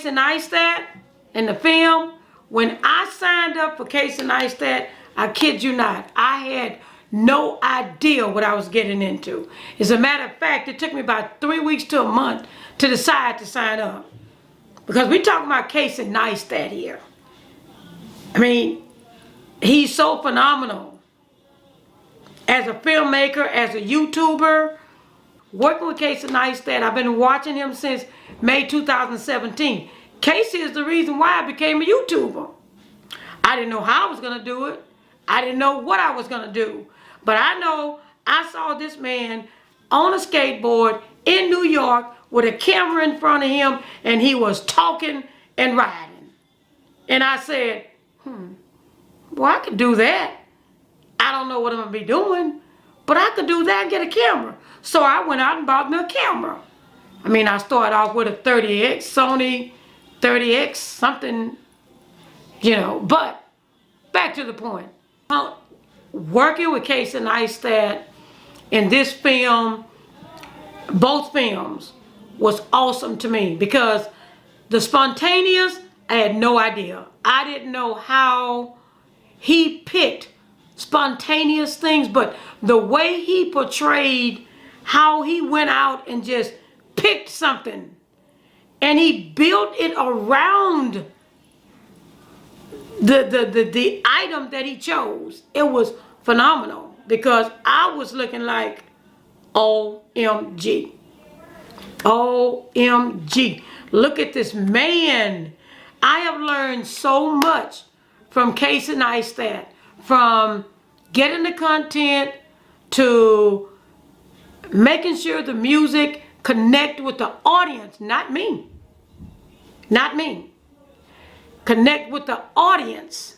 Casey Neistat in the film, when I signed up for Casey Neistat, I kid you not, I had no idea what I was getting into. As a matter of fact, it took me about 3 weeks to a month to decide to sign up. Because we're talking about Casey Neistat here. I mean, he's so phenomenal. As a filmmaker, as a YouTuber, working with Casey Neistat, I've been watching him since May 2017. Casey is the reason why I became a YouTuber. I didn't know how I was going to do it. I didn't know what I was going to do. But I know I saw this man on a skateboard in New York with a camera in front of him, and he was talking and riding. And I said, well, I could do that. I don't know what I'm going to be doing, but I could do that and get a camera. So I went out and bought me a camera. I mean, I started off with a 30X, Sony 30X, something, you know. But back to the point. Working with Casey Neistat in this film, both films, was awesome to me because the spontaneous, I had no idea. I didn't know how he picked spontaneous things, but the way he portrayed how he went out and just picked something and he built it around the item that he chose. It was phenomenal because I was looking like, OMG. OMG. Look at this man. I have learned so much from Casey Neistat, from getting the content to making sure the music connect with the audience, not me. Not me. Connect with the audience.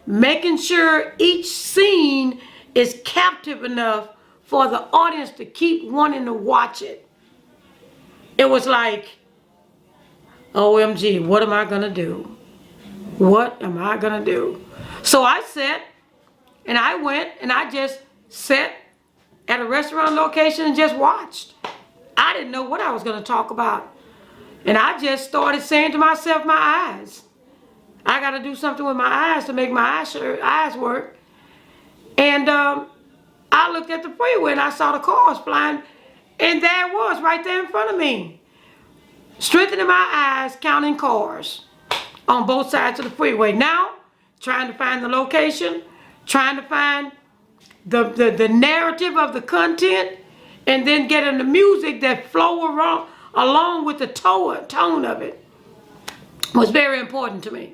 Making sure each scene is captive enough for the audience to keep wanting to watch it. It was like, OMG, what am I going to do? What am I going to do? So I sat and I went and I just sat at a restaurant location and just watched. I didn't know what I was going to talk about. And I just started saying to myself, my eyes. I got to do something with my eyes to make my eyes work. And I looked at the freeway and I saw the cars flying. And there it was right there in front of me. Strengthening my eyes, counting cars on both sides of the freeway. Now, trying to find the location, trying to find the narrative of the content, and then getting the music that flow along with the tone of it was very important to me.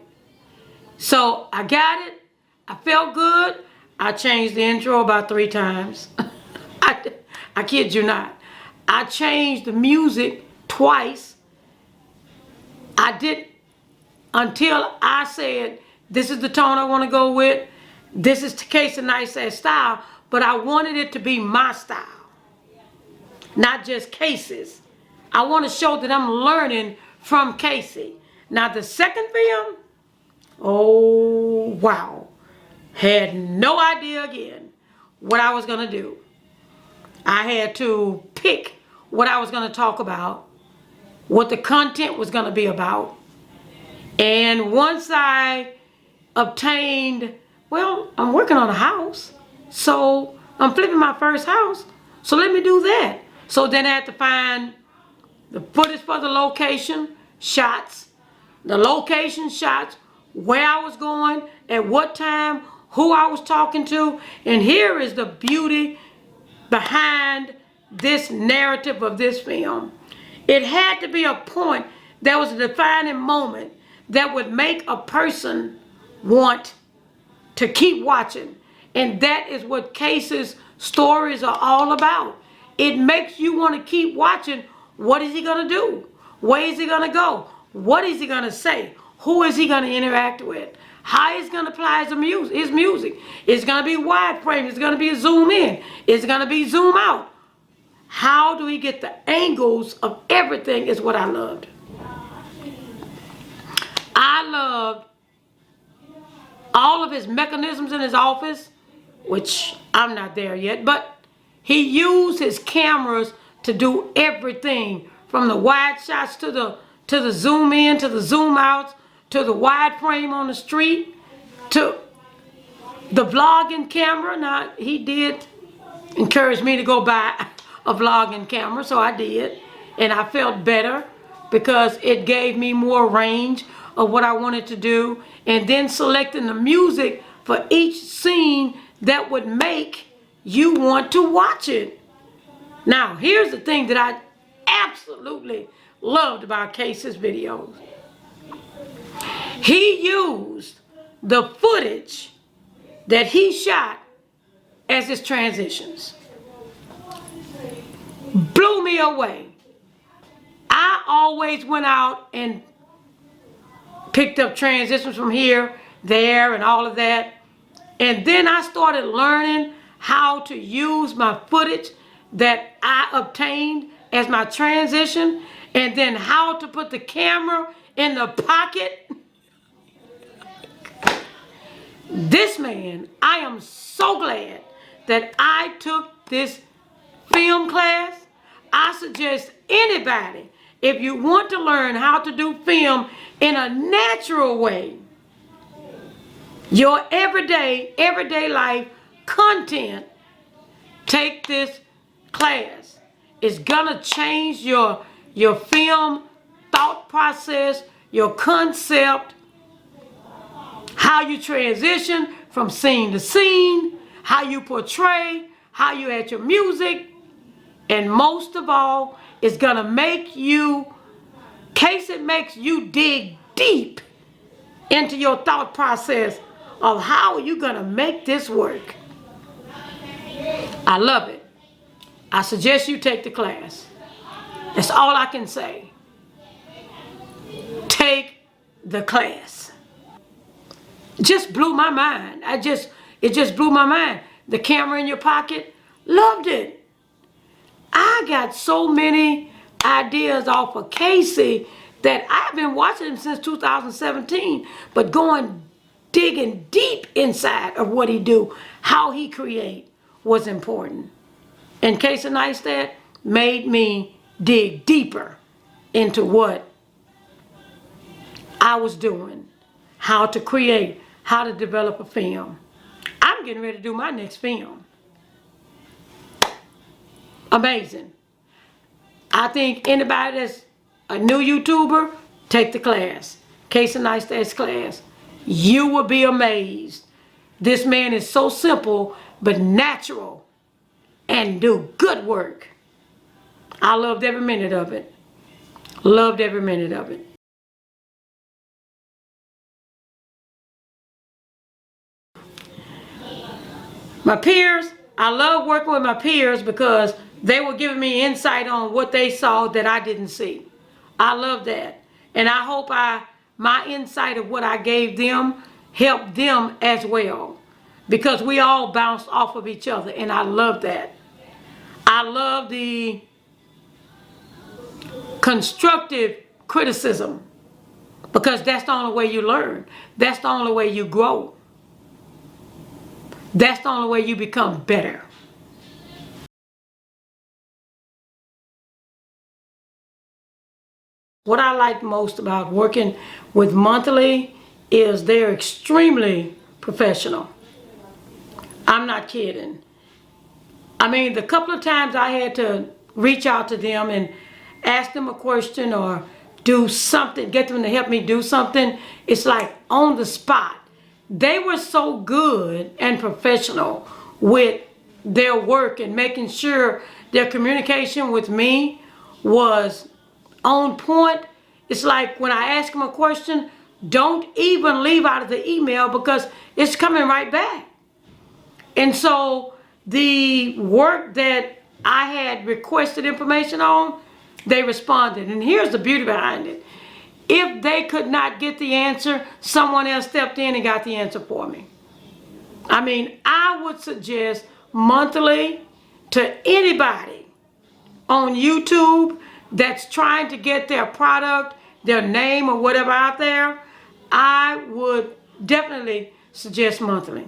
So I got it. I felt good. I changed the intro about 3 times. I kid you not. I changed the music twice. I did until I said, this is the tone I want to go with. This is Casey Neistat style, but I wanted it to be my style, not just Casey's. I want to show that I'm learning from Casey. Now the second film, oh wow, had no idea again what I was going to do. I had to pick what I was going to talk about, what the content was going to be about. And once I obtained, well, I'm working on a house, so I'm flipping my first house, so let me do that. So then I had to find the footage for the location shots, the location shots, where I was going, at what time, who I was talking to. And here is the beauty behind this narrative of this film. It had to be a point that was a defining moment that would make a person want to keep watching. And that is what Casey's stories are all about. It makes you want to keep watching. What is he going to do? Where is he going to go? What is he going to say? Who is he going to interact with? How is he going to apply his music? It's going to be wide frame. It's going to be zoom in. It's going to be zoom out. How do we get the angles of everything is what I loved. I loved all of his mechanisms in his office, which I'm not there yet, but he used his cameras to do everything from the wide shots to to the zoom in, to the zoom out, to the wide frame on the street, to the vlogging camera. Now, he did encourage me to go buy a vlogging camera, so I did. And I felt better because it gave me more range of what I wanted to do. And then selecting the music for each scene that would make you want to watch it. Now, here's the thing that I absolutely loved about Casey's videos. He used the footage that he shot as his transitions. Blew me away. I always went out and picked up transitions from here, there, and all of that. And then I started learning how to use my footage that I obtained as my transition, and then how to put the camera in the pocket. This man, I am so glad that I took this film class. I suggest anybody, if you want to learn how to do film in a natural way, your everyday life content, take this class. It's gonna change your film thought process, your concept, how you transition from scene to scene, how you portray, how you add your music, and most of all, it's gonna make you, Casey makes you dig deep into your thought process of how are you gonna make this work. I love it. I suggest you take the class. That's all I can say. Take the class. Just blew my mind. It just blew my mind. The camera in your pocket, loved it. I got so many ideas off of Casey that I've been watching him since 2017, but digging deep inside of what he do, how he create was important. And Casey Neistat made me dig deeper into what I was doing, how to create, how to develop a film. I'm getting ready to do my next film. Amazing. I think anybody that's a new YouTuber, take the class. Casey Neistat's class. You will be amazed. This man is so simple but natural and do good work. I loved every minute of it. Loved every minute of it. My peers, I love working with my peers because they were giving me insight on what they saw that I didn't see. I love that. And I hope my insight of what I gave them helped them as well. Because we all bounced off of each other, and I love that. I love the constructive criticism because that's the only way you learn. That's the only way you grow. That's the only way you become better. What I like most about working with Monthly is they're extremely professional. I'm not kidding. I mean, the couple of times I had to reach out to them and ask them a question or do something, get them to help me do something, it's like on the spot. They were so good and professional with their work and making sure their communication with me was on point. It's like when I ask them a question, don't even leave out of the email because it's coming right back. And so the work that I had requested information on, they responded. And here's the beauty behind it. If they could not get the answer, someone else stepped in and got the answer for me. I mean, I would suggest Monthly to anybody on YouTube that's trying to get their product, their name or whatever out there. I would definitely suggest Monthly.